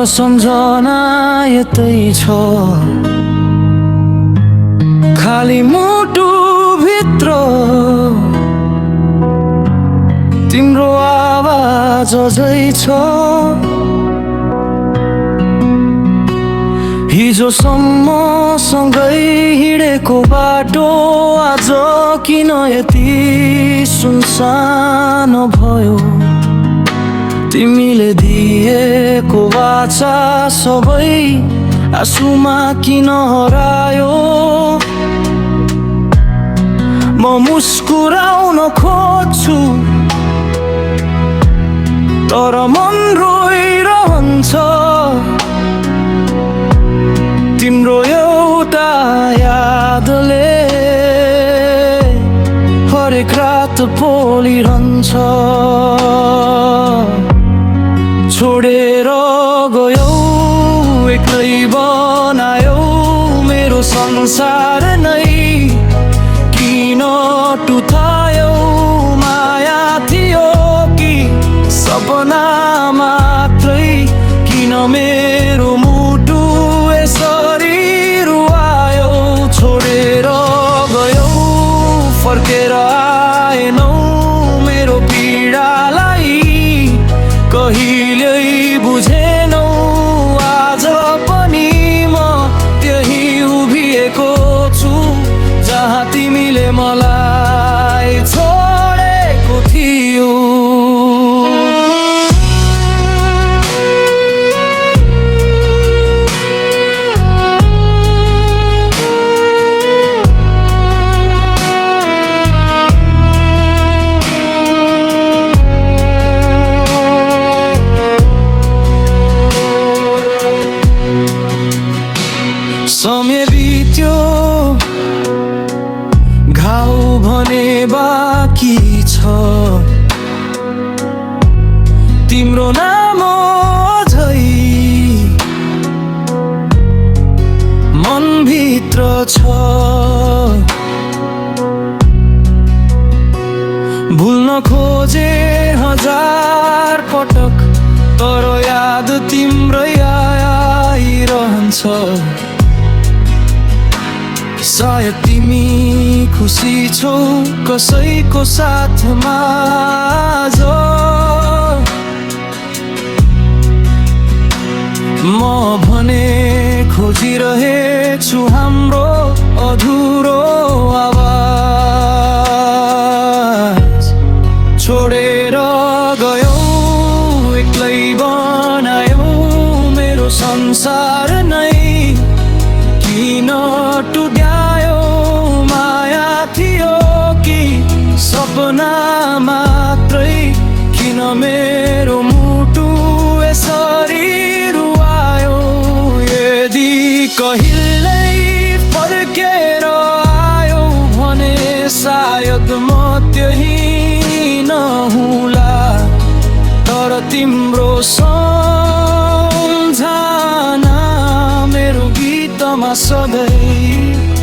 सम्झना यतै छ, खाली मुटु भित्र तिम्रो आवाज अझै छ। हिजोसम्म सँगै हिँडेको बाटो आज किन यति सुनसान भयो? तिमीले दिएको वाचा सबै आँसुमा किन हरायो? म मुस्कुराउन खोज्छु तर मन रोइरहन्छ। तिम्रो एउटा यादले हरेक रात पोलिरहन्छ। छोडेर गयौ, एक्लै बनायौ मेरो संसार नै, किन टुटायौ? माया थियो कि सपना मात्रै? किन मेरो मुटु यसरी रुवायो? छोडेर गयौ, फर्केर आएनौ मेरो पीडालाई, कहिल्यै बुझेनौ। आज पनि म त्यही उभिएको छु जहाँ तिमीले मलाई छोडेको थियो। समय बित्यो, घाउ भने बाँकी छ, तिम्रो नाम अझै मनभित्र छ। भुल्न खोजे हजार पटक तर याद तिम्रै आइरहन्छ। सायद तिमी खुसी छौ कसैको साथमा आज, म भने खोजिरहेछु हाम्रो अधुरो आवाज। छोडेर गयौ, एक्लै बनायौ मेरो संसार नै, किन टुट्यायो? माया थियो कि सपना मात्रै? किन मेरो मुटु यसरी रुवायो? यदि कहिल्यै फर्केर आयो भने सायद म त्यही नहुला, तर तिम्रो सम्झना मेरो गीतमा सधैँ